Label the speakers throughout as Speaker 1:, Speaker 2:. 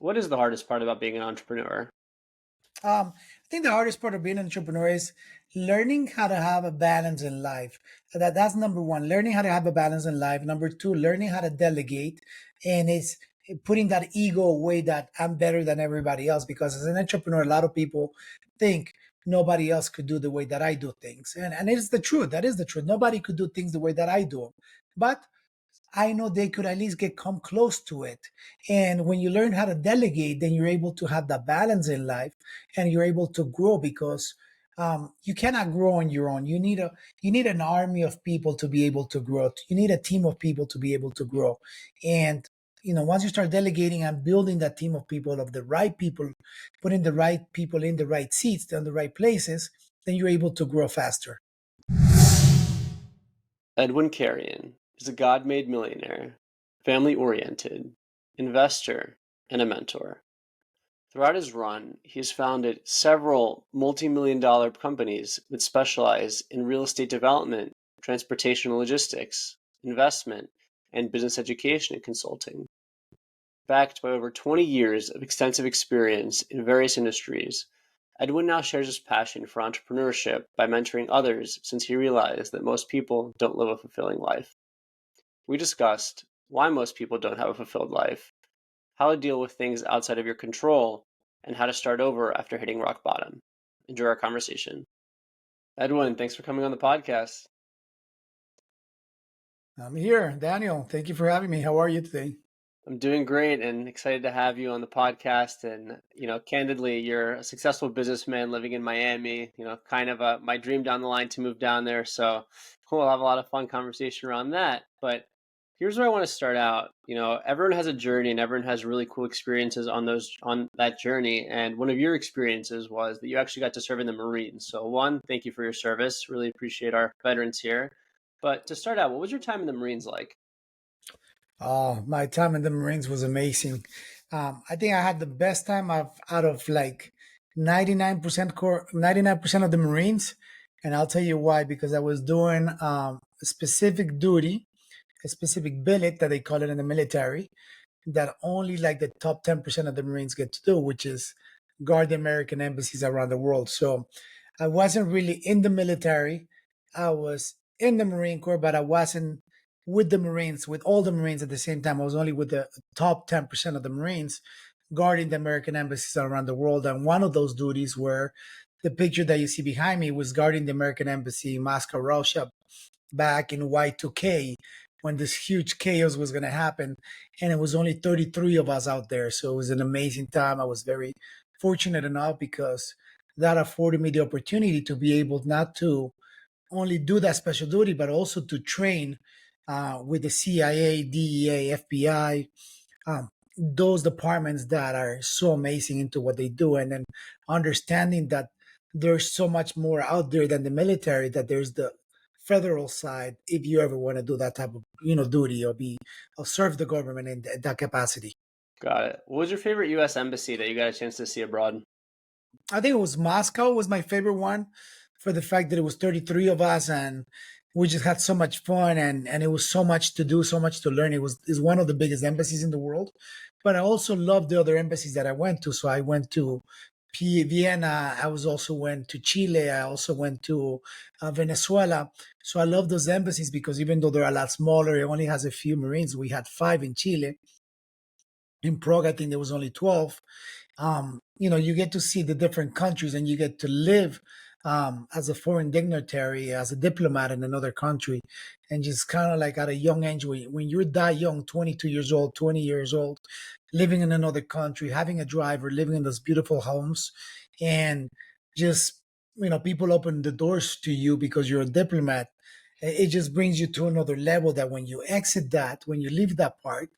Speaker 1: What is the hardest part about being an entrepreneur?
Speaker 2: I think the hardest part of being an entrepreneur is learning how to have a balance in life. That's number one, learning how to have a balance in life. Number two, learning how to delegate. And it's putting that ego away that I'm better than everybody else. Because as an entrepreneur, a lot of people think nobody else could do the way that I do things. And it's the truth. That is the truth. Nobody could do things the way that I do them. But I know they could at least get come close to it. And when you learn how to delegate, then you're able to have that balance in life, and you're able to grow because you cannot grow on your own. You need an army of people to be able to grow. You need a team of people to be able to grow. And once you start delegating and building that team of people, of the right people, putting the right people in the right seats, in the right places, then you're able to grow faster.
Speaker 1: Edwin Carrion is a God-made millionaire, family-oriented, investor, and a mentor. Throughout his run, he has founded several multi-million-dollar companies that specialize in real estate development, transportation and logistics, investment, and business education and consulting. Backed by over 20 years of extensive experience in various industries, Edwin now shares his passion for entrepreneurship by mentoring others since he realized that most people don't live a fulfilling life. We discussed why most people don't have a fulfilled life, how to deal with things outside of your control, and how to start over after hitting rock bottom. Enjoy our conversation. Edwin, thanks for coming on the podcast.
Speaker 2: I'm here, Daniel. Thank you for having me. How are you today?
Speaker 1: I'm doing great and excited to have you on the podcast. And, candidly, you're a successful businessman living in Miami, kind of my dream down the line to move down there. So we'll have a lot of fun conversation around that. But here's where I want to start out. Everyone has a journey and everyone has really cool experiences on that journey. And one of your experiences was that you actually got to serve in the Marines. So one, thank you for your service. Really appreciate our veterans here. But to start out, what was your time in the Marines like?
Speaker 2: Oh, my time in the Marines was amazing. I think I had the best time out of like 99% of the Marines. And I'll tell you why, because I was doing a specific duty, a specific billet that they call it in the military, that only like the top 10% of the Marines get to do, which is guard the American embassies around the world. So I wasn't really in the military. I was in the Marine Corps, but I wasn't with the Marines, with all the Marines at the same time. I was only with the top 10% of the Marines guarding the American embassies around the world. And one of those duties were the picture that you see behind me was guarding the American embassy in Moscow, Russia, back in Y2K when this huge chaos was going to happen. And it was only 33 of us out there. So it was an amazing time. I was very fortunate enough because that afforded me the opportunity to be able not to only do that special duty, but also to train with the CIA, DEA, FBI, those departments that are so amazing into what they do. And then understanding that there's so much more out there than the military, that there's the federal side if you ever want to do that type of duty or serve the government in that capacity.
Speaker 1: Got it. What was your favorite U.S. embassy that you got a chance to see abroad?
Speaker 2: I think it was Moscow was my favorite one for the fact that it was 33 of us, and we just had so much fun, and it was so much to do, so much to learn. It was is one of the biggest embassies in the world. But I also loved the other embassies that I went to. So I went to Vienna. I was also went to Chile. I also went to Venezuela. So I love those embassies because even though they're a lot smaller, it only has a few Marines. We had five in Chile. In Prague, I think there was only 12. You get to see the different countries, and you get to live as a foreign dignitary, as a diplomat in another country, and just kind of like at a young age, when you're that young, 22 years old, 20 years old, living in another country, having a driver, living in those beautiful homes, and just, people open the doors to you because you're a diplomat. It just brings you to another level that when you exit that, when you leave that part,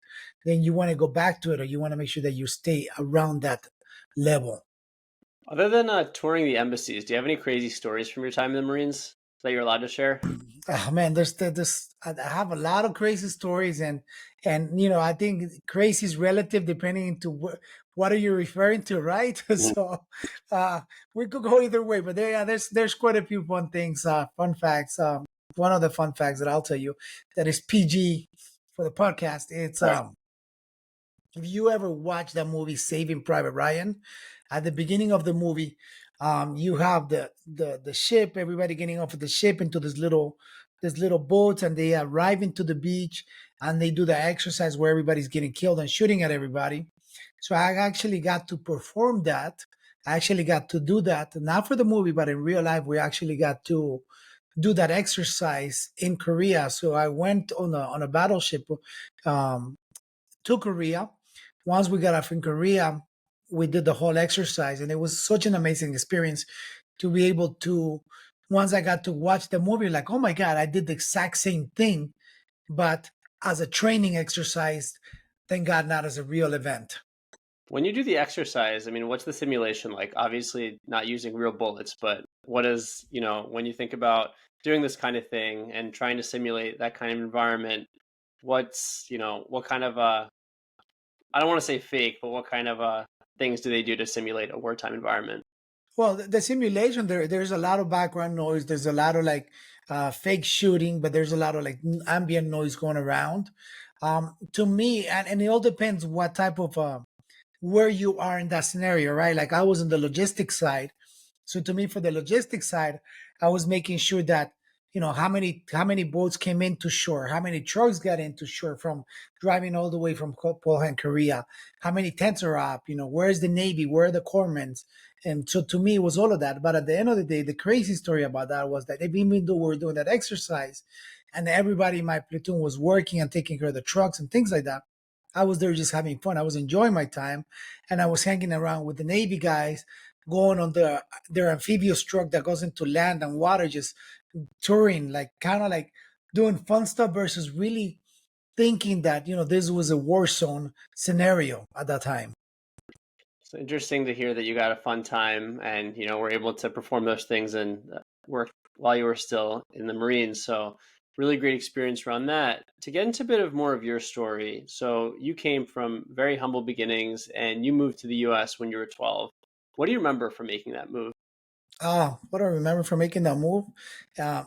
Speaker 2: then you want to go back to it, or you want to make sure that you stay around that level.
Speaker 1: Other than touring the embassies, do you have any crazy stories from your time in the Marines that you're allowed to share?
Speaker 2: Oh man, there's I have a lot of crazy stories, and I think crazy is relative depending to what are you referring to, right?
Speaker 1: Mhm.
Speaker 2: So we could go either way, but there's quite a few fun things, fun facts. One of the fun facts that I'll tell you that is PG for the podcast. It's
Speaker 1: Right.
Speaker 2: If you ever watch that movie Saving Private Ryan, at the beginning of the movie, you have the ship, everybody getting off of the ship into this little boats, and they arrive into the beach, and they do the exercise where everybody's getting killed and shooting at everybody. So I actually got to perform that. I actually got to do that, not for the movie, but in real life, we actually got to do that exercise in Korea. So I went on a battleship um, to Korea. Once we got off in Korea, we did the whole exercise, and it was such an amazing experience to be able to. Once I got to watch the movie, like, oh my God, I did the exact same thing, but as a training exercise. Thank God, not as a real event.
Speaker 1: When you do the exercise, I mean, what's the simulation like? Obviously, not using real bullets, but what is, when you think about doing this kind of thing and trying to simulate that kind of environment, what kind of I don't want to say fake, but what kind of things do they do to simulate a wartime environment?
Speaker 2: Well, the simulation there's a lot of background noise. There's a lot of like fake shooting, but there's a lot of like ambient noise going around. To me, and it all depends what type of where you are in that scenario, right? Like I was in the logistics side. So to me, for the logistics side, I was making sure that how many boats came into shore, how many trucks got into shore from driving all the way from Pohang, Korea, how many tents are up, where's the Navy, where are the corpsmen, and so to me it was all of that. But at the end of the day, the crazy story about that was that even though we were doing that exercise, and everybody in my platoon was working and taking care of the trucks and things like that, I was there just having fun. I was enjoying my time, and I was hanging around with the Navy guys, going on their amphibious truck that goes into land and water, just touring, like kind of like doing fun stuff versus really thinking that this was a war zone scenario at that time.
Speaker 1: It's interesting to hear that you got a fun time and were able to perform those things and work while you were still in the Marines. So really great experience around that. To get into a bit of more of your story, so you came from very humble beginnings and you moved to the U.S. when you were 12. What do you remember from making that move?
Speaker 2: What I remember from making that move,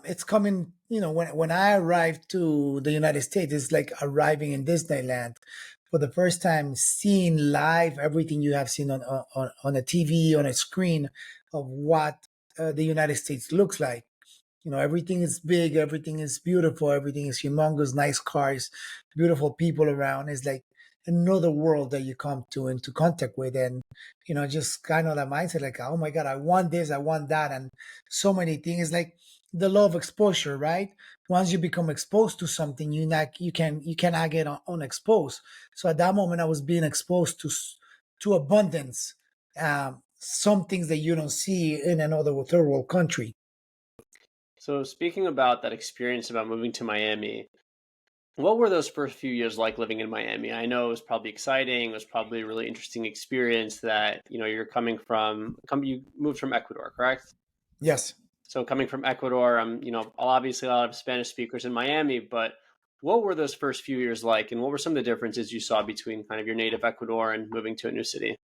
Speaker 2: it's coming. When I arrived to the United States, it's like arriving in Disneyland for the first time, seeing live everything you have seen on a TV, on a screen of what the United States looks like. Everything is big, everything is beautiful, everything is humongous, nice cars, beautiful people around. It's like another world that you come to into contact with. And, just kind of that mindset, like, oh my God, I want this, I want that. And so many things like the law of exposure, right? Once you become exposed to something, you cannot get unexposed. So at that moment, I was being exposed to abundance, some things that you don't see in another third world country.
Speaker 1: So speaking about that experience about moving to Miami, what were those first few years like living in Miami? I know it was probably exciting. It was probably a really interesting experience that, you're you moved from Ecuador, correct?
Speaker 2: Yes.
Speaker 1: So coming from Ecuador, obviously a lot of Spanish speakers in Miami, but what were those first few years like, and what were some of the differences you saw between kind of your native Ecuador and moving to a new city?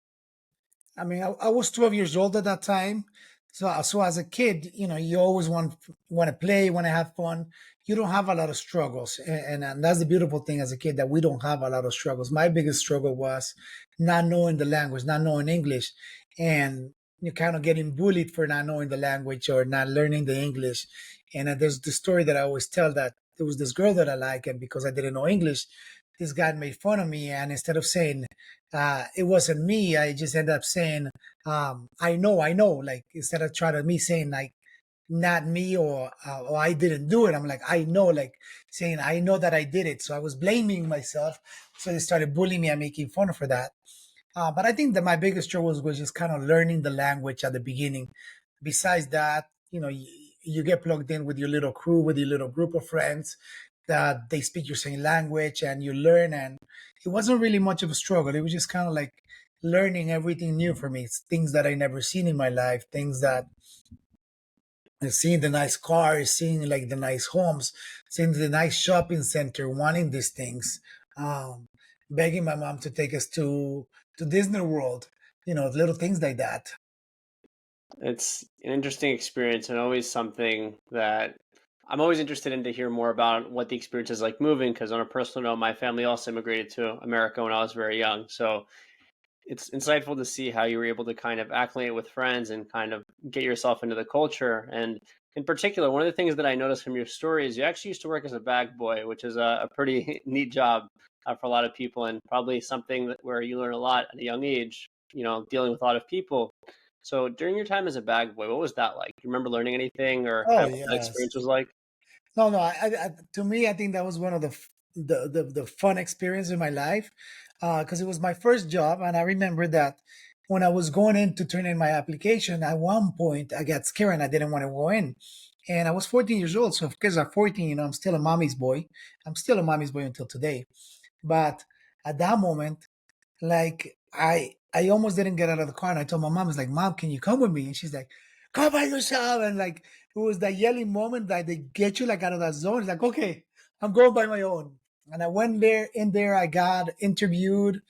Speaker 2: I mean, I was 12 years old at that time. So as a kid, you always want to play, want to have fun. You don't have a lot of struggles, and that's the beautiful thing as a kid, that we don't have a lot of struggles. My biggest struggle was not knowing the language, not knowing English, and you kind of getting bullied for not knowing the language or not learning the English. And there's the story that I always tell, that there was this girl that I like, and because I didn't know English, this guy made fun of me, and instead of saying it wasn't me, I just ended up saying, I know. Like instead of trying to me saying like not me, or I didn't do it, I'm like, I know, like saying I know that I did it. So I was blaming myself. So they started bullying me and making fun for that. But I think that my biggest struggle was just kind of learning the language at the beginning. Besides that, you get plugged in with your little crew, with your little group of friends that they speak your same language, and you learn. And it wasn't really much of a struggle. It was just kind of like learning everything new for me. It's things that I never seen in my life, things that seeing the nice cars, seeing like the nice homes, seeing the nice shopping center, wanting these things, um, begging my mom to take us to Disney World, little things like that.
Speaker 1: It's an interesting experience and always something that I'm always interested in to hear more about what the experience is like moving, because on a personal note, my family also immigrated to America when I was very young. So it's insightful to see how you were able to kind of acclimate with friends and kind of get yourself into the culture. And in particular, one of the things that I noticed from your story is you actually used to work as a bag boy, which is a pretty neat job for a lot of people, and probably something where you learn a lot at a young age, dealing with a lot of people. So during your time as a bag boy, what was that like? Do you remember learning anything or kind
Speaker 2: Oh
Speaker 1: of what that
Speaker 2: yes.
Speaker 1: experience was like?
Speaker 2: No, no. To me, I think that was one of the fun experience in my life, because it was my first job, and I remember that when I was going in to turn in my application, at one point I got scared and I didn't want to go in, and I was 14 years old. So because I'm 14, I'm still a mommy's boy. I'm still a mommy's boy until today. But at that moment, like I almost didn't get out of the car, and I told my mom, "I was like, Mom, can you come with me?" And she's like, "Come by yourself." And like it was that yelling moment that they get you like out of that zone. It's like, okay, I'm going by my own. And I went there. In there, I got interviewed,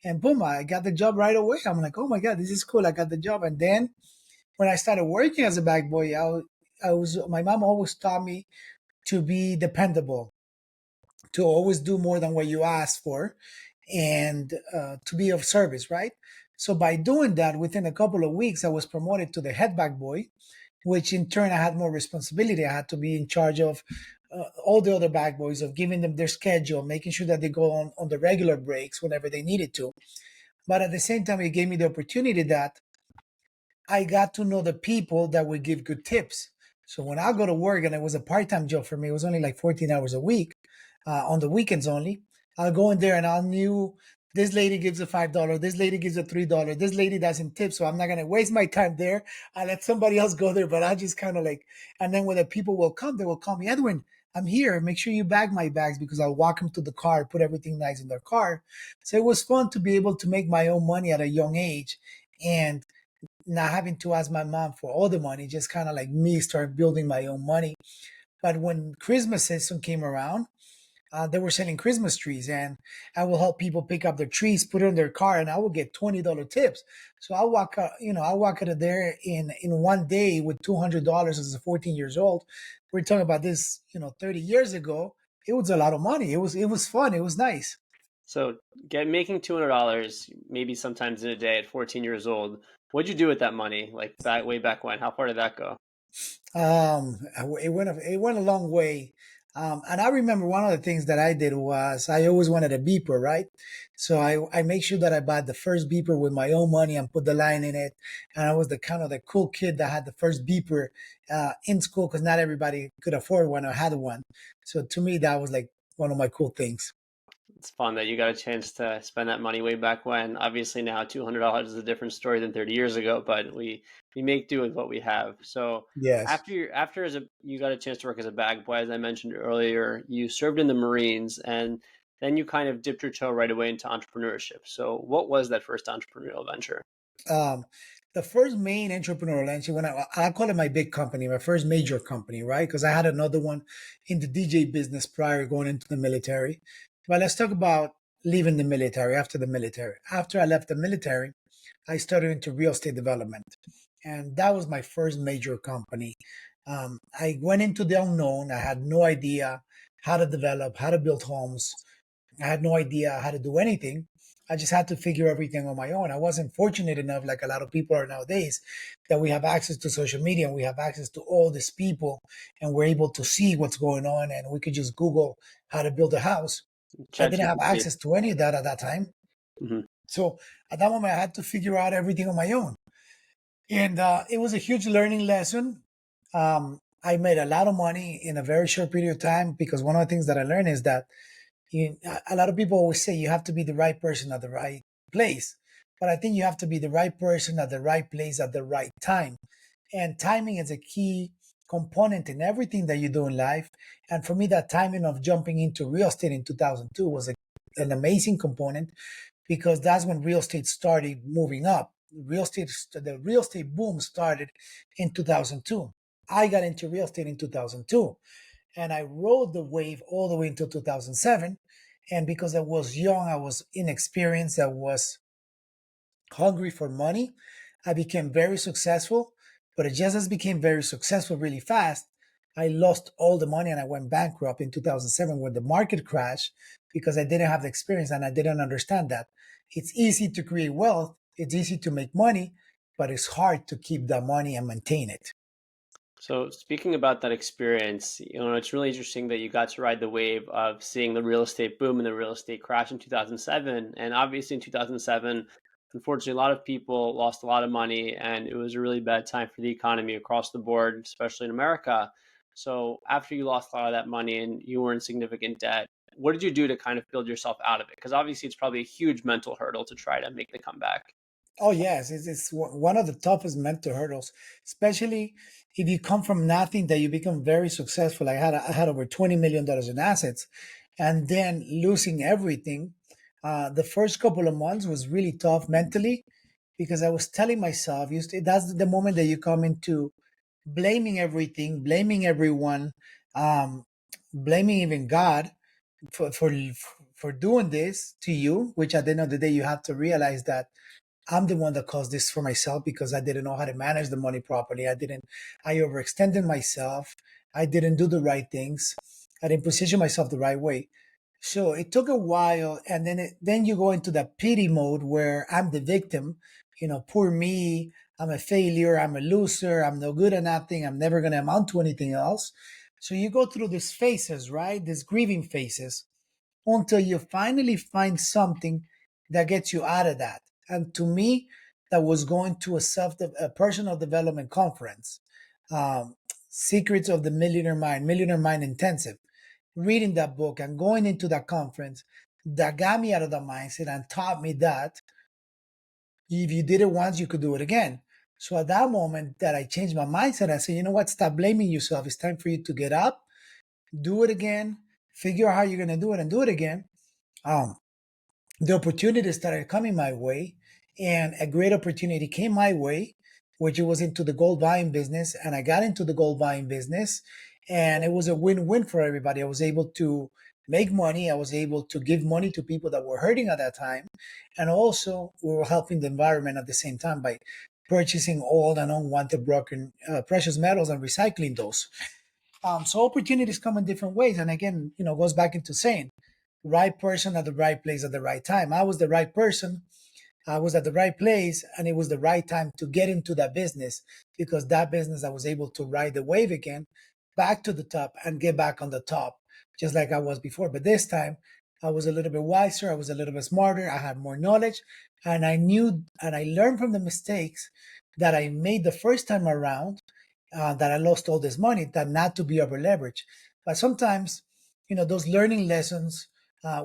Speaker 2: and boom, I got the job right away. I'm like, oh my god, this is cool. I got the job. And then when I started working as a bag boy, I was my mom always taught me to be dependable, to always do more than what you ask for, and to be of service, right? So by doing that, within a couple of weeks, I was promoted to the head bag boy, which in turn I had more responsibility. I had to be in charge of all the other bag boys, of giving them their schedule, making sure that they go on the regular breaks whenever they needed to. But at the same time, it gave me the opportunity that I got to know the people that would give good tips. So when I go to work, and it was a part-time job for me, it was only like 14 hours a week, on the weekends only. I'll go in there and I knew this lady gives a $5, this lady gives a $3, this lady doesn't tip, so I'm not gonna waste my time there. I let somebody else go there, but I just kind of like, and then when the people will come, they will call me, Edwin, I'm here. Make sure you bag my bags, because I'll walk them to the car, put everything nice in their car. So it was fun to be able to make my own money at a young age, and not having to ask my mom for all the money, just kind of like me start building my own money. But when Christmas season came around, they were selling Christmas trees, and I will help people pick up their trees, put it in their car, and I will get $20 tips. So I walk out, I walk out of there in one day with $200 as a 14 years old. We're talking about this, 30 years ago. It was a lot of money. It was fun. It was nice.
Speaker 1: So get making $200 maybe sometimes in a day at 14 years old. What'd you do with that money? Like back way back when? How far did that go?
Speaker 2: It went a long way. And I remember one of the things that I did was I always wanted a beeper, right? So I make sure that I bought the first beeper with my own money and put the line in it. And I was the kind of the cool kid that had the first beeper in school, because not everybody could afford one or had one. So to me, that was like one of my cool things.
Speaker 1: It's fun that you got a chance to spend that money way back when. Obviously now $200 is a different story than 30 years ago, but we make do with what we have. So
Speaker 2: Yes.
Speaker 1: after you got a chance to work as a bag boy, as I mentioned earlier, you served in the Marines, and then you kind of dipped your toe right away into entrepreneurship. So what was that first entrepreneurial venture?
Speaker 2: um, the first main entrepreneurial venture, when I call it my big company, my first major company, right? Because I had another one in the DJ business prior going into the military. But let's talk about leaving the military. After the military, after I left the military, I started into real estate development, and that was my first major company. I went into the unknown. I had no idea how to develop, how to build homes. I had no idea how to do anything. I just had to figure everything on my own. I wasn't fortunate enough, like a lot of people are nowadays, that we have access to social media and we have access to all these people, and we're able to see what's going on, and we could just Google how to build a house. I didn't have
Speaker 1: ChatGPT.
Speaker 2: access to any of that at that time.
Speaker 1: Mhm.
Speaker 2: So at that moment, I had to figure out everything on my own. And it was a huge learning lesson. I made a lot of money in a very short period of time, because one of the things that I learned is that a lot of people always say you have to be the right person at the right place, but I think you have to be the right person at the right place at the right time. And timing is a key component in everything that you do in life. And for me, that timing of jumping into real estate in 2002 was an amazing component, because that's when real estate started moving up. The real estate boom started in 2002. I got into real estate in 2002, and I rode the wave all the way until 2007. And because I was young, I was inexperienced, I was hungry for money, I became very successful. But just as became very successful really fast, I lost all the money and I went bankrupt in 2007 when the market crashed because I didn't have the experience and I didn't understand that. It's easy to create wealth, it's easy to make money, but it's hard to keep the money and maintain it.
Speaker 1: So speaking about that experience, it's really interesting that you got to ride the wave of seeing the real estate boom and the real estate crash in 2007. And obviously in 2007, unfortunately, a lot of people lost a lot of money and it was a really bad time for the economy across the board, especially in America. So after you lost a lot of that money and you were in significant debt, what did you do to kind of build yourself out of it? Because obviously it's probably a huge mental hurdle to try to make the comeback.
Speaker 2: Oh yes, it's one of the toughest mental hurdles, especially if you come from nothing that you become very successful. I had over $20 million in assets, and then losing everything. The first couple of months was really tough mentally because I was telling myself, that's the moment that you come into blaming everything, blaming everyone, um, blaming even God for for for doing this to you. Which at the end of the day, you have to realize that I'm the one that caused this for myself because I didn't know how to manage the money properly. I overextended myself. I didn't do the right things. I didn't position myself the right way. So it took a while. And then you go into that pity mode where I'm the victim, poor me. I'm a failure. I'm a loser. I'm no good at nothing. I'm never going to amount to anything else. So you go through these phases, right? These grieving phases until you finally find something that gets you out of that. And to me, that was going to a personal development conference, um, Secrets of the Millionaire Mind Intensive. Reading that book and going into that conference that got me out of the mindset and taught me that if you did it once, you could do it again. So at that moment that I changed my mindset, I said, you know what? Stop blaming yourself. It's time for you to get up, do it again, figure out how you're going to do it and do it again. Um, the opportunities started coming my way, and a great opportunity came my way, which was into the gold buying business. And I got into the gold buying business, and it was a win-win for everybody. I was able to make money. I was able to give money to people that were hurting at that time. And also we were helping the environment at the same time by purchasing old and unwanted broken precious metals and recycling those. So opportunities come in different ways. And again, goes back into saying, right person at the right place at the right time. I was the right person. I was at the right place, and it was the right time to get into that business because that business I was able to ride the wave again back to the top and get back on the top, just like I was before. But this time I was a little bit wiser. I was a little bit smarter. I had more knowledge, and I knew and I learned from the mistakes that I made the first time around, that I lost all this money, that not to be over leveraged. But sometimes, those learning lessons,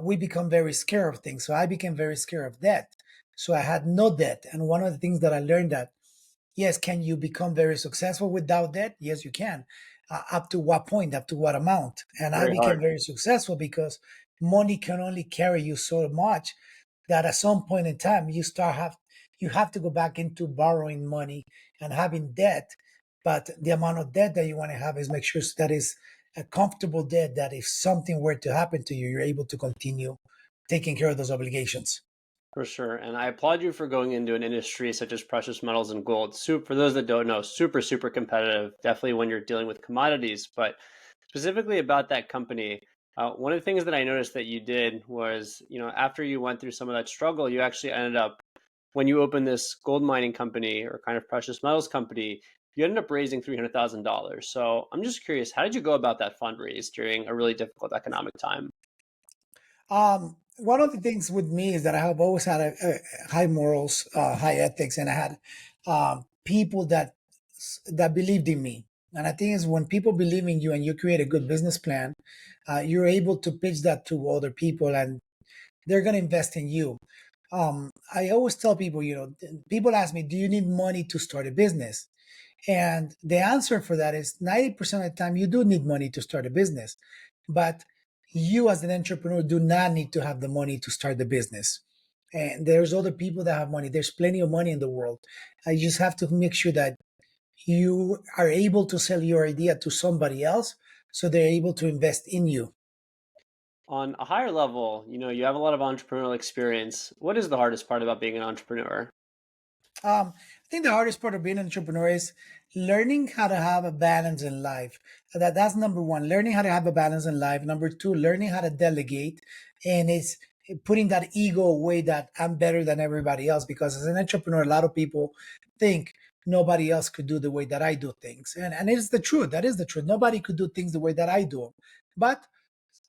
Speaker 2: we become very scared of things. So I became very scared of debt. So I had no debt. And one of the things that I learned that, yes, can you become very successful without debt? Yes, you can. Up to what point? Up to what amount? And I
Speaker 1: Very
Speaker 2: became
Speaker 1: hard.
Speaker 2: very successful because money can only carry you so much that at some point in time you have to go back into borrowing money and having debt. But the amount of debt that you want to have is make sure that is a comfortable debt that if something were to happen to you, you're able to continue taking care of those obligations.
Speaker 1: For sure. And I applaud you for going into an industry such as precious metals and gold. For those that don't know, super, super competitive, definitely when you're dealing with commodities. But specifically about that company, one of the things that I noticed that you did was, after you went through some of that struggle, you actually ended up, when you opened this gold mining company or kind of precious metals company, you ended up raising $300,000. So I'm just curious, how did you go about that fundraise during a really difficult economic time?
Speaker 2: One of the things with me is that I have always had a high morals, high ethics, and I had people that believed in me. And I think is when people believe in you and you create a good business plan, you're able to pitch that to other people, and they're going to invest in you. I always tell people, people ask me, "Do you need money to start a business?" And the answer for that is 90% of the time, you do need money to start a business. But you, as an entrepreneur, do not need to have the money to start the business. And there's other people that have money. There's plenty of money in the world. I just have to make sure that you are able to sell your idea to somebody else so they're able to invest in you.
Speaker 1: On a higher level, you have a lot of entrepreneurial experience. What is the hardest part about being an entrepreneur?
Speaker 2: I think the hardest part of being an entrepreneur is learning how to have a balance in life. That's number one. Learning how to have a balance in life. Number two, learning how to delegate, and it's putting that ego away that I'm better than everybody else. Because as an entrepreneur, a lot of people think nobody else could do the way that I do things, and it is the truth. That is the truth. Nobody could do things the way that I do them, but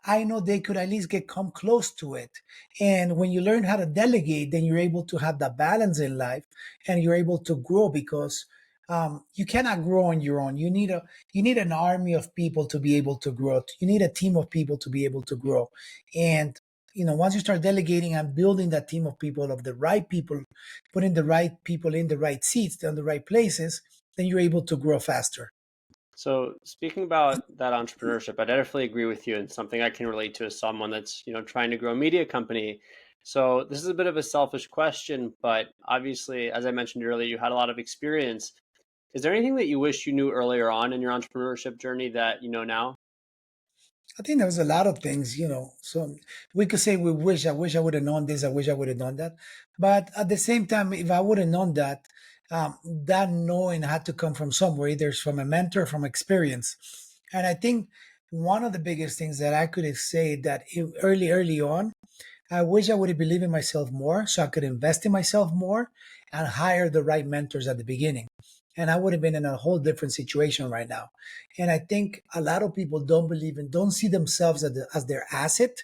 Speaker 2: I know they could at least get come close to it. And when you learn how to delegate, then you're able to have that balance in life, and you're able to grow because you cannot grow on your own. You need an army of people to be able to grow. You need a team of people to be able to grow. And once you start delegating and building that team of people, of the right people, putting the right people in the right seats, in the right places, then you're able to grow faster.
Speaker 1: So speaking about that entrepreneurship, I definitely agree with you, and something I can relate to as someone that's trying to grow a media company. So this is a bit of a selfish question, but obviously, as I mentioned earlier, you had a lot of experience. Is there anything that you wish you knew earlier on in your entrepreneurship journey that you know now?
Speaker 2: I think there was a lot of things. So we could say I wish I would have known this, I wish I would have known that. But at the same time, if I would have known that, that knowing had to come from somewhere, either from a mentor, from experience. And I think one of the biggest things that I could have said that early on, I wish I would have believed in myself more so I could invest in myself more and hire the right mentors at the beginning. And I would have been in a whole different situation right now. And I think a lot of people don't see themselves as their asset.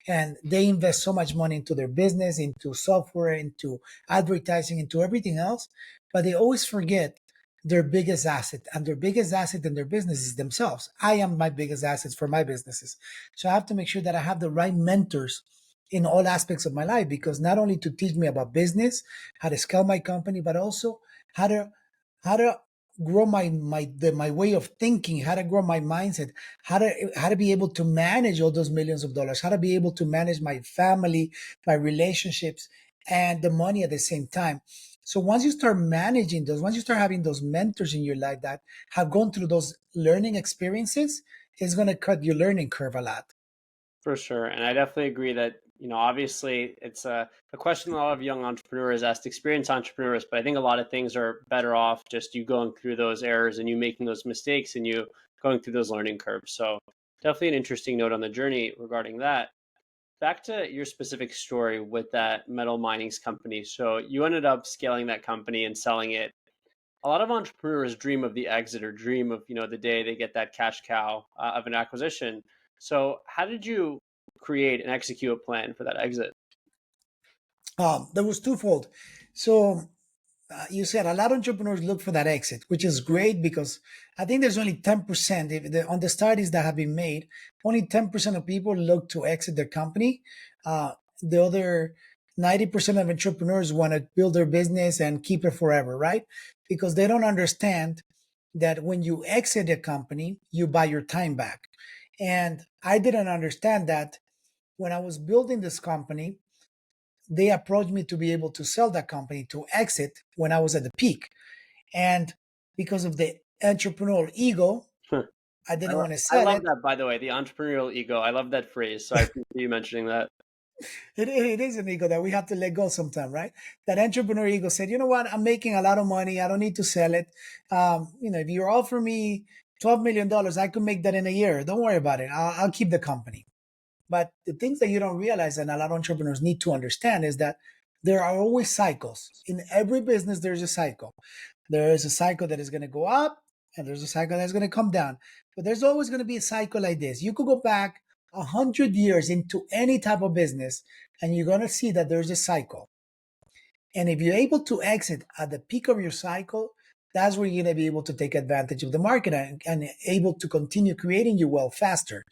Speaker 2: And they invest so much money into their business, into software, into advertising, into everything else. But they always forget their biggest asset. And their biggest asset in their business is themselves. I am my biggest asset for my businesses. So I have to make sure that I have the right mentors in all aspects of my life, because not only to teach me about business, how to scale my company, but also how to how to grow my way of thinking, how to grow my mindset, how to be able to manage all those millions of dollars, how to be able to manage my family, my relationships, and the money at the same time. So once you start managing those, once you start having those mentors in your life that have gone through those learning experiences, it's going to cut your learning curve a lot.
Speaker 1: For sure. And I definitely agree that, obviously it's a question a lot of young entrepreneurs ask experienced entrepreneurs, but I think a lot of things are better off just you going through those errors and you making those mistakes and you going through those learning curves. So definitely an interesting note on the journey regarding that. Back to your specific story with that metal mining's company. So you ended up scaling that company and selling it. A lot of entrepreneurs dream of the exit or dream of the day they get that cash cow of an acquisition. So how did you create and execute a plan for that exit?
Speaker 2: That was twofold. So you said a lot of entrepreneurs look for that exit, which is great because I think there's only 10%. On the studies that have been made, only 10% of people look to exit their company. The other 90% of entrepreneurs want to build their business and keep it forever, right? Because they don't understand that when you exit a company, you buy your time back. And I didn't understand that when I was building this company. They approached me to be able to sell that company, to exit when I was at the peak. And because of the entrepreneurial ego,
Speaker 1: Huh.
Speaker 2: I didn't want to
Speaker 1: I
Speaker 2: sell
Speaker 1: love
Speaker 2: it.
Speaker 1: that, by the way, the entrepreneurial ego. I love that phrase. So I appreciate you mentioning that.
Speaker 2: It is an ego that we have to let go sometime, right? That entrepreneur ego said, you know what, I'm making a lot of money. I don't need to sell it. If you offer me $12 million, I could make that in a year. Don't worry about it. I'll keep the company. But the things that you don't realize and a lot of entrepreneurs need to understand is that there are always cycles. In every business, there's a cycle. There is a cycle that is going to go up and there's a cycle that's going to come down. But there's always going to be a cycle like this. You could go back 100 years into any type of business and you're going to see that there's a cycle. And if you're able to exit at the peak of your cycle, that's where you're going to be able to take advantage of the market and able to continue creating your wealth faster.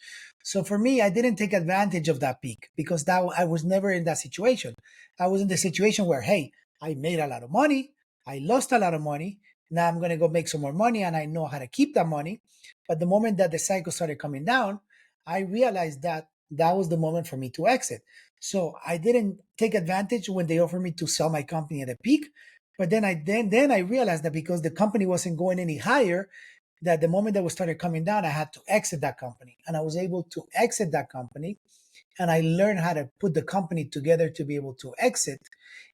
Speaker 2: So for me, I didn't take advantage of that peak because that I was never in that situation. I was in the situation where, hey, I made a lot of money, I lost a lot of money. Now I'm going to go make some more money, and I know how to keep that money. But the moment that the cycle started coming down, I realized that that was the moment for me to exit. So I didn't take advantage when they offered me to sell my company at a peak. But then I realized that because the company wasn't going any higher, that the moment that we started coming down, I had to exit that company. And I was able to exit that company. and I learned how to put the company together to be able to exit.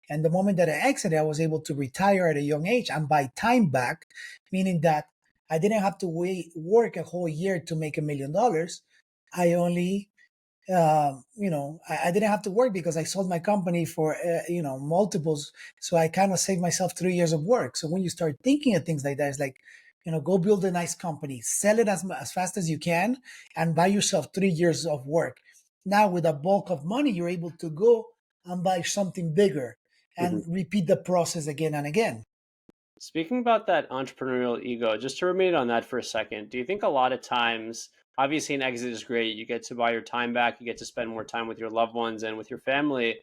Speaker 2: And the moment that I exited, I was able to retire at a young age and buy time back, meaning that I didn't have to work a whole year to make $1 million. I only I didn't have to work because I sold my company for, multiples. So I kind of saved myself 3 years of work. So when you start thinking of things like that, it's like, go build a nice company, sell it as fast as you can, and buy yourself 3 years of work. Now, with a bulk of money, you're able to go and buy something bigger
Speaker 1: Mhm.
Speaker 2: and repeat the process again and again.
Speaker 1: Speaking about that entrepreneurial ego, just to remain on that for a second, do you think a lot of times, obviously, an exit is great. You get to buy your time back, you get to spend more time with your loved ones and with your family.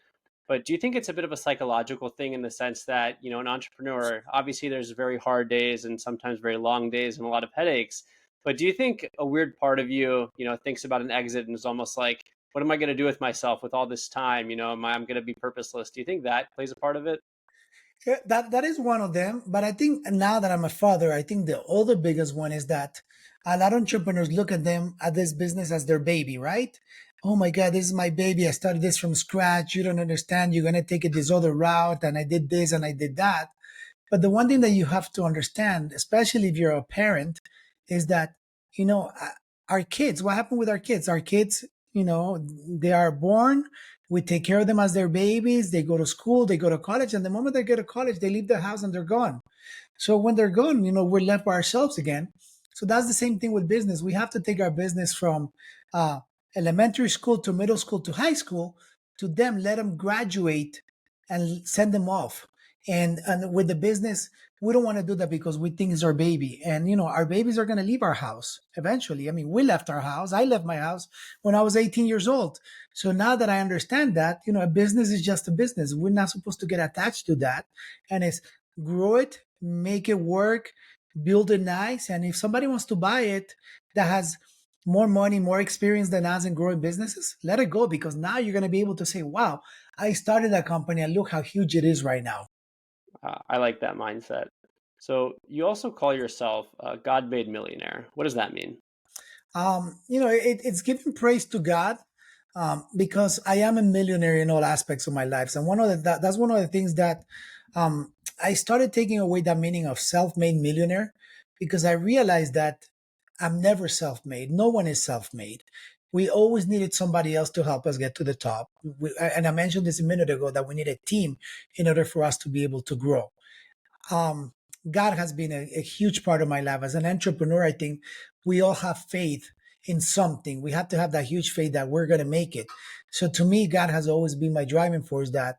Speaker 1: But do you think it's a bit of a psychological thing in the sense that, an entrepreneur, obviously, there's very hard days and sometimes very long days and a lot of headaches. But do you think a weird part of you, thinks about an exit and is almost like, what am I going to do with myself with all this time? I'm going to be purposeless. Do you think that plays a part of it?
Speaker 2: Yeah, that is one of them. But I think now that I'm a father, I think the other biggest one is that a lot of entrepreneurs look at this business as their baby, right? Oh my God, this is my baby. I started this from scratch. You don't understand. You're gonna take it this other route, and I did this and I did that. But the one thing that you have to understand, especially if you're a parent, is that, our kids, what happened with our kids? Our kids, they are born, we take care of them as their babies, they go to school, they go to college, and the moment they go to college, they leave the house and they're gone. So when they're gone, we're left by ourselves again. So that's the same thing with business. We have to take our business from uh, elementary school to middle school to high school to them, let them graduate and send them off. And with the business, we don't want to do that because we think it's our baby. And, our babies are going to leave our house eventually. I mean, we left our house. I left my house when I was 18 years old. So now that I understand that, a business is just a business. We're not supposed to get attached to that. And it's grow it, make it work, build it nice. And if somebody wants to buy it that has more money, more experience than us in growing businesses, let it go, because now you're going to be able to say, wow, I started a company and look how huge it is right now.
Speaker 1: I like that mindset. So you also call yourself a God-made millionaire. What does that mean?
Speaker 2: It's giving praise to God, because I am a millionaire in all aspects of my life. And that's one of the things that I started taking away that meaning of self-made millionaire, because I realized that I'm never self-made. No one is self-made. We always needed somebody else to help us get to the top. And I mentioned this a minute ago, that we need a team in order for us to be able to grow. um, God has been a huge part of my life. As an entrepreneur, I think we all have faith in something. We have to have that huge faith that we're going to make it. So to me, God has always been my driving force, that,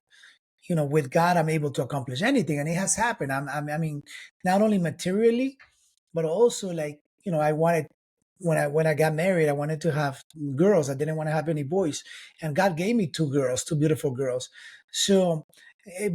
Speaker 2: with God, I'm able to accomplish anything. And it has happened. I mean, not only materially, but also, like, I wanted, when I got married, I wanted to have girls. I didn't want to have any boys, and God gave me two girls, two beautiful girls. So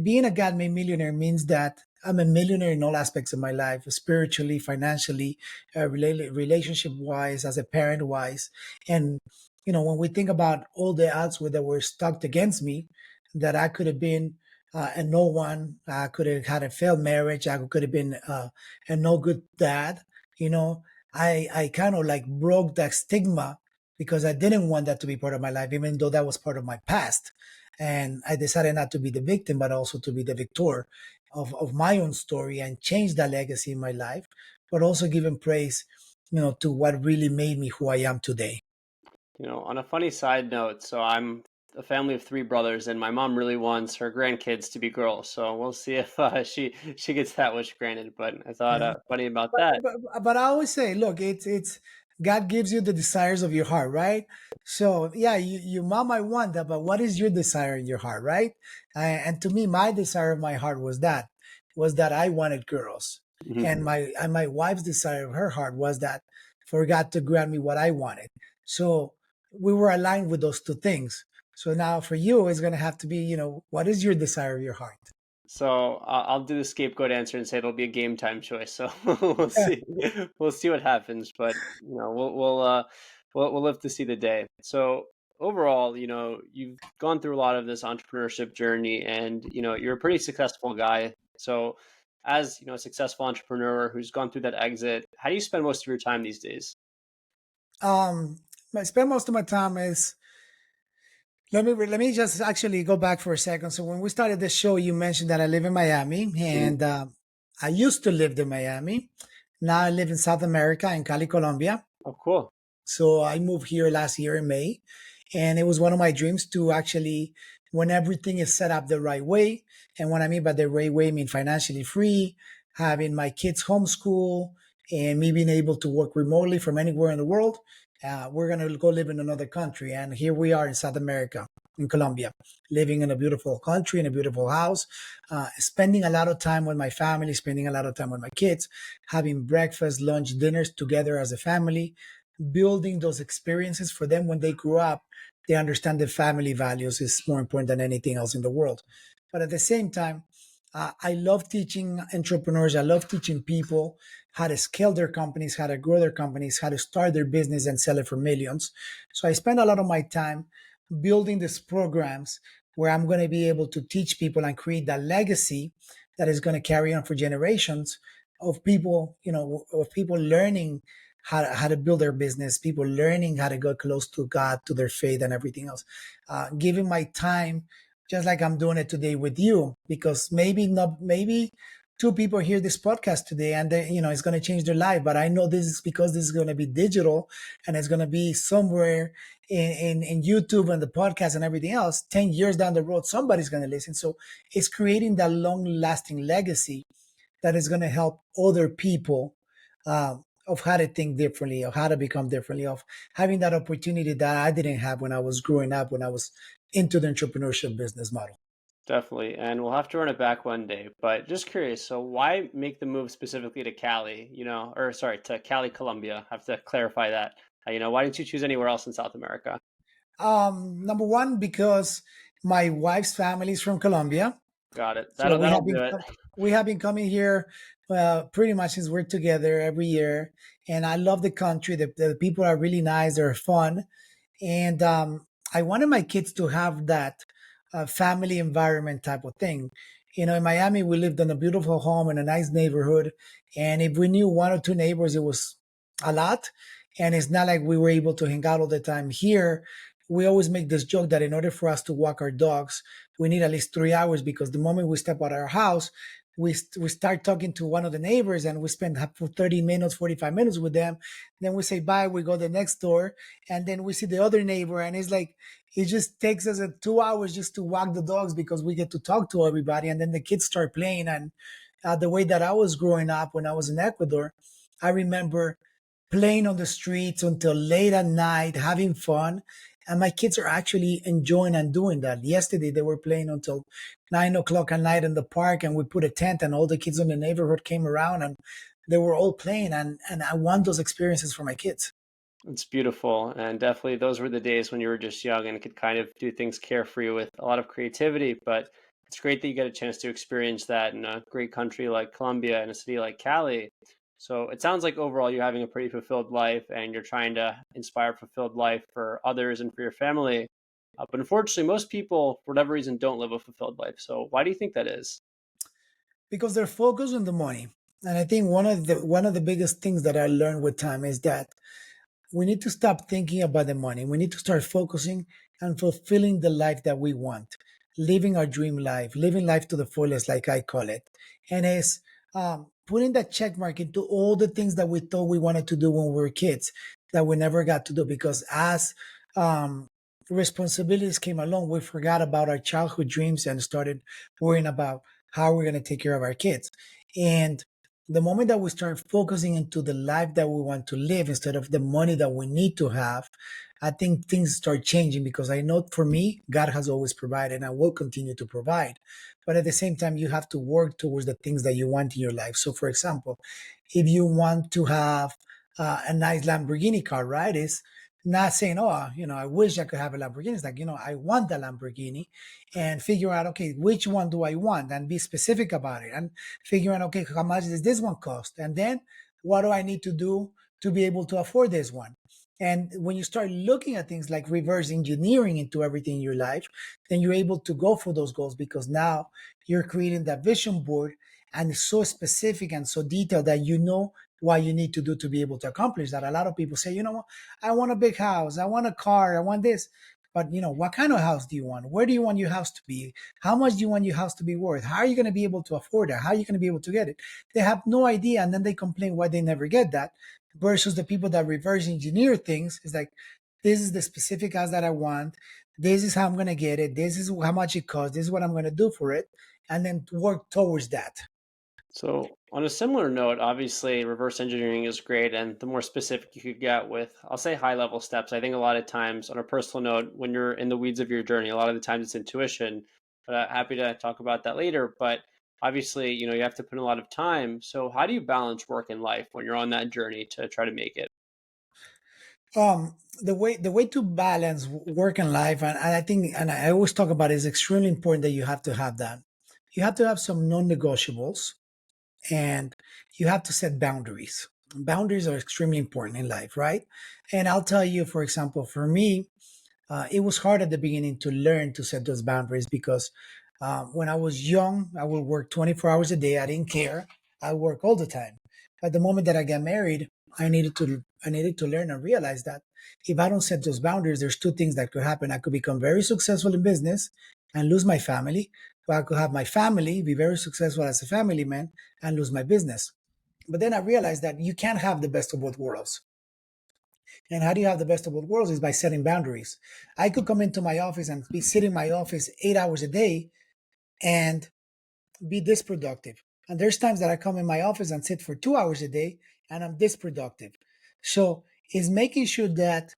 Speaker 2: being a God made millionaire means that I'm a millionaire in all aspects of my life, spiritually, financially, relationship wise, as a parent wise. And when we think about all the odds that were stacked against me, that I could have been a no one, I could have had a failed marriage, I could have been a no good dad. You know, I kind of like broke that stigma, because I didn't want that to be part of my life, even though that was part of my past. And I decided not to be the victim, but also to be the victor of my own story, and change that legacy in my life, but also giving praise, to what really made me who I am today.
Speaker 1: On a funny side note, so I'm a family of three brothers, and my mom really wants her grandkids to be girls. So we'll see if she gets that wish granted. But I thought
Speaker 2: Yeah.
Speaker 1: funny about
Speaker 2: But,
Speaker 1: that.
Speaker 2: but I always say, look, it's God gives you the desires of your heart, right? So yeah, your mom might want that, but what is your desire in your heart, right? And to me, my desire of my heart was that I wanted girls,
Speaker 1: Mhm.
Speaker 2: and my wife's desire of her heart was that for God to grant me what I wanted. So we were aligned with those two things. So now for you, it's gonna have to be, what is your desire of your heart?
Speaker 1: So I'll do the scapegoat answer and say it'll be a game time choice. So we'll see, we'll see what happens. But we'll live to see the day. So overall, you've gone through a lot of this entrepreneurship journey, and you're a pretty successful guy. So as a successful entrepreneur who's gone through that exit, how do you spend most of your time these days?
Speaker 2: Um, I spend most of my time is Let me just actually go back for a second. So when we started the show, you mentioned that I live in Miami,
Speaker 1: Mm.
Speaker 2: and I used to live in Miami. Now I live in South America, in Cali, Colombia.
Speaker 1: Oh, cool.
Speaker 2: So I moved here last year in May, and it was one of my dreams to actually, when everything is set up the right way, and what I mean by the right way, I mean financially free, having my kids homeschool, and me being able to work remotely from anywhere in the world. We're gonna go live in another country, and here we are in South America, in Colombia, living in a beautiful country, in a beautiful house, spending a lot of time with my family, spending a lot of time with my kids, having breakfast, lunch, dinners together as a family, building those experiences for them when they grow up. They understand that family values is more important than anything else in the world. But at the same time, I love teaching entrepreneurs. I love teaching people how to scale their companies, how to grow their companies, how to start their business and sell it for millions. So I spend a lot of my time building these programs where I'm going to be able to teach people and create that legacy that is going to carry on for generations of people, of people learning how to build their business, people learning how to go close to God, to their faith, and everything else. Giving my time, just like I'm doing it today with you, because maybe two people hear this podcast today, and it's going to change their life. But I know this is because this is going to be digital, and it's going to be somewhere in YouTube and the podcast and everything else. 10 years down the road, somebody's going to listen. So it's creating that long lasting legacy that is going to help other people, of how to think differently, of how to become differently, of having that opportunity that I didn't have when I was growing up, when I was into the entrepreneurship business model.
Speaker 1: Definitely. And we'll have to run it back one day. But just curious, so why make the move specifically to Cali, or sorry, to Cali, Colombia? I have to clarify that. Why didn't you choose anywhere else in South America?
Speaker 2: Number one, because my wife's family is from Colombia.
Speaker 1: Got it.
Speaker 2: So
Speaker 1: That'll do it.
Speaker 2: we have been coming here pretty much since we're together every year, and I love the country. The people are really nice. They're fun, and I wanted my kids to have that family environment type of thing. In Miami, we lived in a beautiful home in a nice neighborhood, and if we knew one or two neighbors, it was a lot. And it's not like we were able to hang out all the time here. We always make this joke that in order for us to walk our dogs, we need at least 3 hours, because the moment we step out of our house, we start talking to one of the neighbors, and we spend 30 minutes, 45 minutes with them. Then we say bye, we go the next door, and then we see the other neighbor, and it's like it just takes us 2 hours just to walk the dogs, because we get to talk to everybody, and then the kids start playing. And the way that I was growing up when I was in Ecuador, I remember playing on the streets until late at night, having fun. And my kids are actually enjoying and doing that. Yesterday, they were playing until 9 o'clock at night in the park, and we put a tent, and all the kids in the neighborhood came around, and they were all playing. And I want those experiences for my kids.
Speaker 1: It's beautiful. And definitely those were the days when you were just young and could kind of do things carefree with a lot of creativity. But it's great that you get a chance to experience that in a great country like Colombia and a city like Cali. So it sounds like overall you're having a pretty fulfilled life and you're trying to inspire fulfilled life for others and for your family. But unfortunately, most people, for whatever reason, don't live a fulfilled life. So why do you think that is?
Speaker 2: Because they're focused on the money. And I think one of the biggest things that I learned with time is that we need to stop thinking about the money. We need to start focusing on fulfilling the life that we want, living our dream life, living life to the fullest, like I call it. And it's putting that check mark into all the things that we thought we wanted to do when we were kids that we never got to do, because as um, responsibilities came along, we forgot about our childhood dreams and started worrying about how we're going to take care of our kids. And the moment that we start focusing into the life that we want to live instead of the money that we need to have, I think things start changing, because I know for me, God has always provided and will continue to provide. But at the same time, you have to work towards the things that you want in your life. So, for example, if you want to have a nice Lamborghini car, right? It's not saying, oh, I wish I could have a Lamborghini. It's like, I want a Lamborghini, and figure out, okay, which one do I want, and be specific about it, and figuring, okay, how much does this one cost? And then what do I need to do to be able to afford this one? And when you start looking at things like reverse engineering into everything in your life, then you're able to go for those goals, because now you're creating that vision board, and it's so specific and so detailed that you know what you need to do to be able to accomplish that. A lot of people say, I want a big house, I want a car, I want this. But what kind of house do you want? Where do you want your house to be? How much do you want your house to be worth? How are you going to be able to afford it? How are you going to be able to get it? They have no idea, and then they complain why they never get that. Versus the people that reverse engineer things is like, this is the specific house that I want. This is how I'm going to get it. This is how much it costs. This is what I'm going to do for it, and then work towards that.
Speaker 1: So, on a similar note, obviously, reverse engineering is great. And the more specific you could get with, I'll say high level steps. I think a lot of times, on a personal note, when you're in the weeds of your journey, a lot of the times it's intuition. But happy to talk about that later. But obviously, you have to put in a lot of time. So, how do you balance work and life when you're on that journey to try to make it?
Speaker 2: The way to balance work and life, and I think, and I always talk about it, is extremely important that you have to have that. You have to have some non-negotiables, and you have to set boundaries. Boundaries are extremely important in life, right? And I'll tell you, for example, for me, it was hard at the beginning to learn to set those boundaries because when I was young, I would work 24 hours a day. I didn't care. I work all the time. But the moment that I got married, I needed to learn and realize that if I don't set those boundaries, there's two things that could happen. I could become very successful in business and lose my family, or I could have my family be very successful as a family man and lose my business. But then I realized that you can't have the best of both worlds. And how do you have the best of both worlds is by setting boundaries. I could come into my office and be sitting in my office 8 hours a day and be this productive. And there's times that I come in my office and sit for 2 hours a day and I'm this productive. So it's making sure that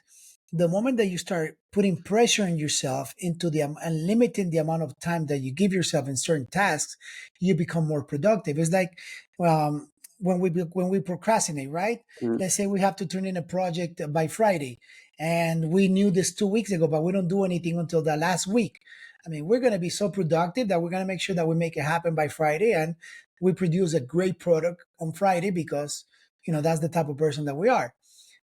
Speaker 2: the moment that you start putting pressure on yourself into and limiting the amount of time that you give yourself in certain tasks, you become more productive. It's like um, when we procrastinate, right?
Speaker 1: Mhm.
Speaker 2: Let's say we have to turn in a project by Friday, and we knew this 2 weeks ago, but we don't do anything until the last week. I mean, we're going to be so productive that we're going to make sure that we make it happen by Friday, and we produce a great product on Friday because that's the type of person that we are.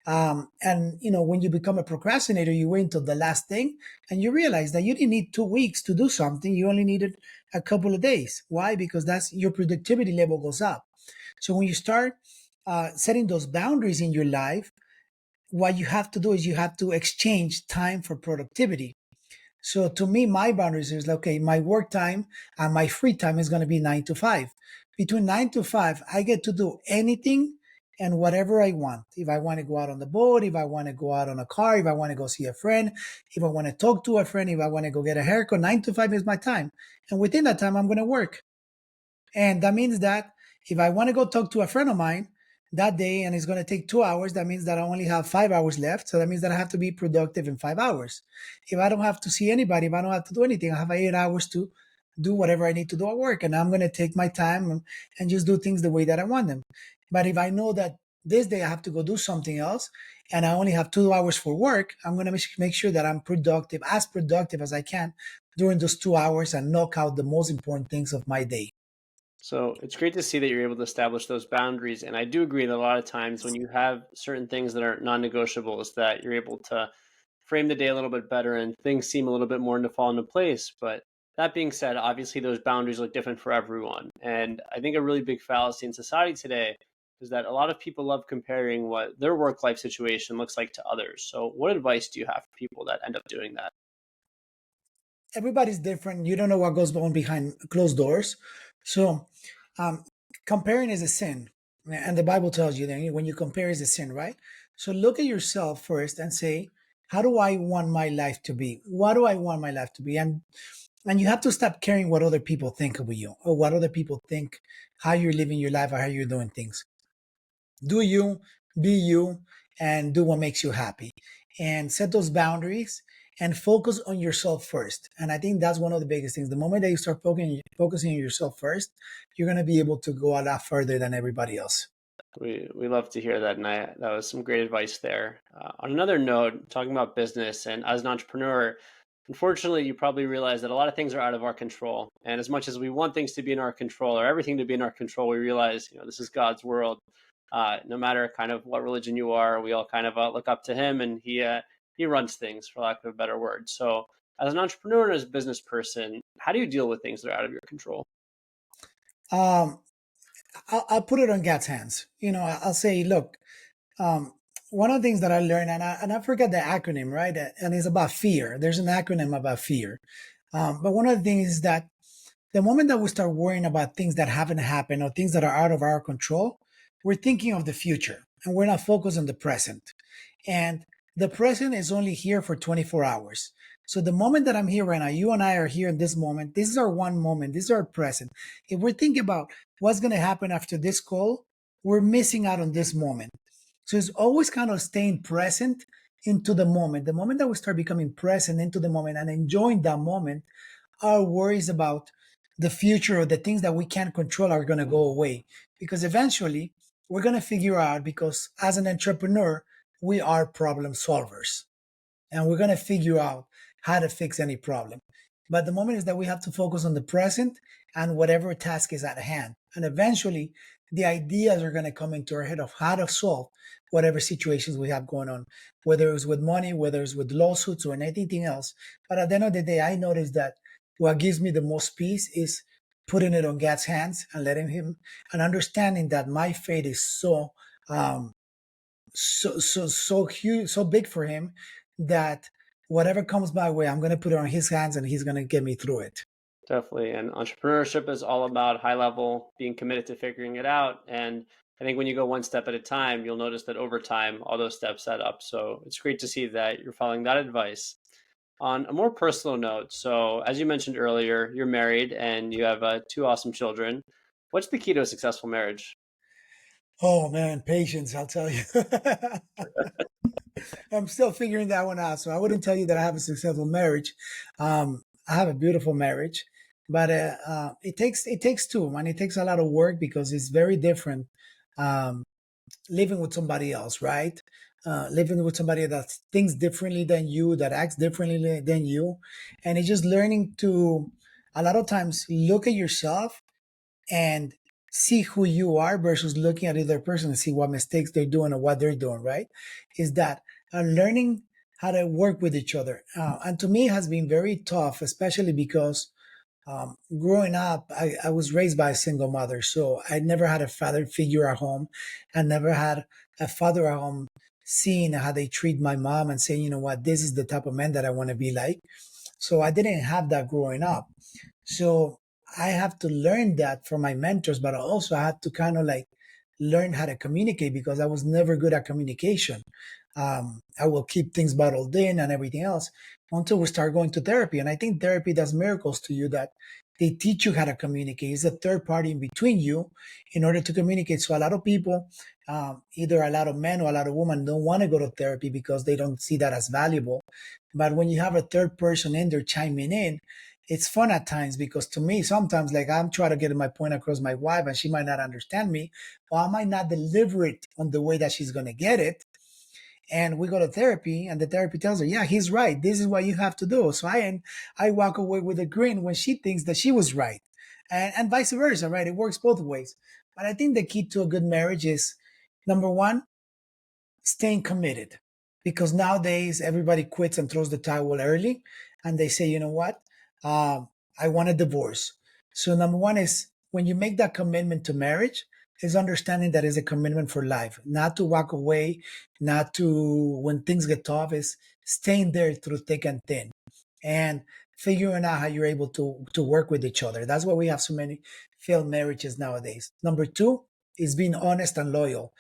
Speaker 2: And when you become a procrastinator, you wait until the last thing and you realize that you didn't need 2 weeks to do something. You only needed a couple of days. Why? Because that's your productivity level goes up. So when you start setting those boundaries in your life, what you have to do is you have to exchange time for productivity. So to me, my boundaries is like, okay, my work time and my free time is going to be 9 to 5. Between 9 to 5, I get to do anything and whatever I want. If I want to go out on the boat, if I want to go out on a car, if I want to go see a friend, if I want to talk to a friend, if I want to go get a haircut, 9 to 5 is my time. And within that time, I'm going to work. And that means that if I want to go talk to a friend of mine that day and it's going to take 2 hours, that means that I only have 5 hours left. So that means that I have to be productive in 5 hours. If I don't have to see anybody, if I don't have to do anything, I have 8 hours to do whatever I need to do at work. And I'm going to take my time and just do things the way that I want them. But if I know that this day I have to go do something else and I only have 2 hours for work, I'm going to make sure that I'm productive as I can during those 2 hours and knock out the most important things of my day.
Speaker 1: So it's great to see that you're able to establish those boundaries. And I do agree that a lot of times when you have certain things that are non-negotiables, that you're able to frame the day a little bit better and things seem a little bit more to fall into place. But that being said, obviously those boundaries look different for everyone. And I think a really big fallacy in society today is that a lot of people love comparing what their work life situation looks like to others. So what advice do you have for people that end up doing that?
Speaker 2: Everybody's different. You don't know what goes on behind closed doors. So, um, comparing is a sin. And the Bible tells you that when you compare is a sin, right? So look at yourself first and say, how do I want my life to be? What do I want my life to be? And you have to stop caring what other people think of you or what other people think, how you're living your life or how you're doing things. Do you, be you, and do what makes you happy. And set those boundaries and focus on yourself first. And I think that's one of the biggest things. The moment that you start focusing on yourself first, you're going to be able to go a lot further than everybody else.
Speaker 1: We love to hear that, and that was some great advice there. On another note, talking about business and as an entrepreneur, unfortunately, you probably realize that a lot of things are out of our control. And as much as we want things to be in our control or everything to be in our control, we realize this is God's world. No matter kind of what religion you are, we all kind of look up to Him, and He runs things, for lack of a better word. So, as an entrepreneur and as a business person, how do you deal with things that are out of your control?
Speaker 2: Um, I'll put it on God's hands. I'll say, look, um, one of the things that I learned, and I forgot the acronym, right? And it's about fear. There's an acronym about fear. But one of the things is that the moment that we start worrying about things that haven't happened or things that are out of our control, we're thinking of the future and we're not focused on the present. And the present is only here for 24 hours. So the moment that I'm here right now, you and I are here in this moment. This is our one moment. This is our present. If we're thinking about what's going to happen after this call, we're missing out on this moment. So it's always kind of staying present into the moment. The moment that we start becoming present into the moment and enjoying that moment, our worries about the future or the things that we can't control are going to go away, because eventually we're going to figure out, because as an entrepreneur we are problem solvers and we're going to figure out how to fix any problem. But the moment is that we have to focus on the present and whatever task is at hand. And eventually, the ideas are going to come into our head of how to solve whatever situations we have going on, whether it's with money, whether it's with lawsuits or anything else. But at the end of the day, I noticed that what gives me the most peace is putting it on God's hands and letting Him, and understanding that my fate is um, so huge, so big for him, that whatever comes my way, I'm going to put it on his hands and he's going to get me through it.
Speaker 1: Definitely. And entrepreneurship is all about high level, being committed to figuring it out. And I think when you go one step at a time, you'll notice that over time, all those steps add up. So it's great to see that you're following that advice. On a more personal note, so as you mentioned earlier, you're married and you have two awesome children. What's the key to a successful marriage?
Speaker 2: Oh man, patience, I'll tell you. I'm still figuring that one out. So I wouldn't tell you that I have a successful marriage. I have a beautiful marriage, but it takes two, man. It takes a lot of work because it's very different. Um, Living with somebody else, right? Living with somebody that thinks differently than you, that acts differently than you. And it's just learning to, a lot of times, look at yourself and see who you are versus looking at the other person and see what mistakes they're doing or what they're doing, right? Is that learning how to work with each other. And to me, it has been very tough, especially because growing up, I was raised by a single mother. So I never had a father figure at home. I never had a father at home seeing how they treat my mom and saying, you know what, this is the type of man that I want to be like. So I didn't have that growing up. So I have to learn that from my mentors, but I also had to kind of like learn how to communicate because I was never good at communication. I will keep things bottled in and everything else until we start going to therapy. And I think therapy does miracles to you, that they teach you how to communicate. It's a third party in between you in order to communicate. So a lot of people, either a lot of men or a lot of women, don't want to go to therapy because they don't see that as valuable. But when you have a third person in there chiming in, it's fun at times, because to me, sometimes like I'm trying to get my point across my wife and she might not understand me, or I might not deliver it on the way that she's going to get it. And we go to therapy and the therapy tells her, yeah, he's right. This is what you have to do. So I walk away with a grin when she thinks that she was right, and vice versa, right? It works both ways. But I think the key to a good marriage is, number one, staying committed, because nowadays everybody quits and throws the towel early and they say, you know what, I want a divorce. So number one is, when you make that commitment to marriage, is understanding that is a commitment for life, not to walk away, not to, when things get tough, is staying there through thick and thin, and figuring out how you're able to work with each other. That's why we have so many failed marriages nowadays. Number two is being honest and loyal,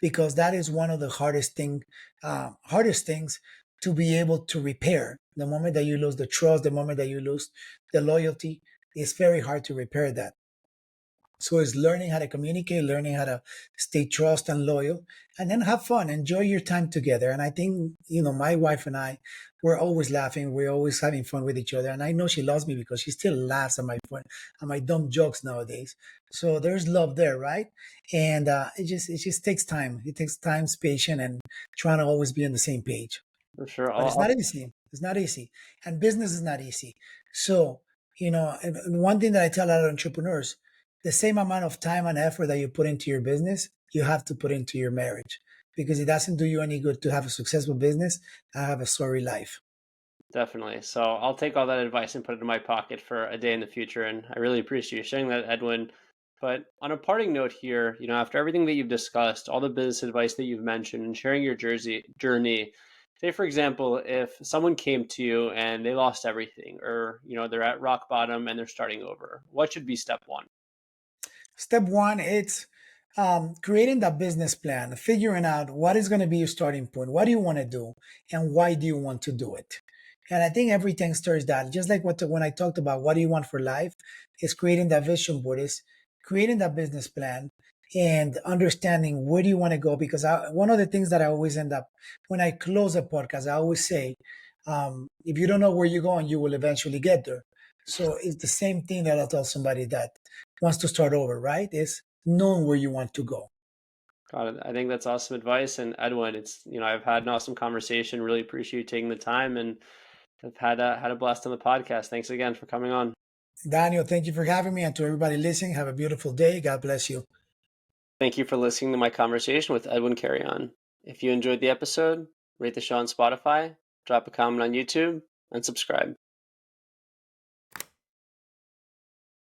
Speaker 2: because that is one of the hardest things to be able to repair. The moment that you lose the trust, the moment that you lose the loyalty, it's very hard to repair that. So it's learning how to communicate, learning how to stay trust and loyal, and then have fun, enjoy your time together. And I think, my wife and I, we're always laughing, we're always having fun with each other. And I know she loves me because she still laughs at my fun, at my dumb jokes nowadays. So there's love there, right? And it just takes time. It takes time, patience, and trying to always be on the same page.
Speaker 1: For sure.
Speaker 2: But it's not easy. It's not easy. And business is not easy. So, and one thing that I tell a lot of entrepreneurs, the same amount of time and effort that you put into your business, you have to put into your marriage, because it doesn't do you any good to have a successful business and have a sorry life.
Speaker 1: Definitely. So I'll take all that advice and put it in my pocket for a day in the future. And I really appreciate you sharing that, Edwin. But on a parting note here, after everything that you've discussed, all the business advice that you've mentioned, and sharing your journey, say for example, if someone came to you and they lost everything, or they're at rock bottom and they're starting over, what should be step one?
Speaker 2: Step one, it's creating that business plan, figuring out what is going to be your starting point. What do you want to do? And why do you want to do it? And I think everything starts that. Just like when I talked about what do you want for life, is creating that vision board, is creating that business plan and understanding where do you want to go. Because one of the things that I always end up, when I close a podcast, I always say, if you don't know where you're going, you will eventually get there. So it's the same thing that I'll tell somebody that wants to start over, right? Is knowing where you want to go.
Speaker 1: Got it. I think that's awesome advice. And Edwin, I've had an awesome conversation. Really appreciate you taking the time, and I've had a blast on the podcast. Thanks again for coming on.
Speaker 2: Daniel, thank you for having me. And to everybody listening, have a beautiful day. God bless you.
Speaker 1: Thank you for listening to my conversation with Edwin Carrion. If you enjoyed the episode, rate the show on Spotify, drop a comment on YouTube, and subscribe.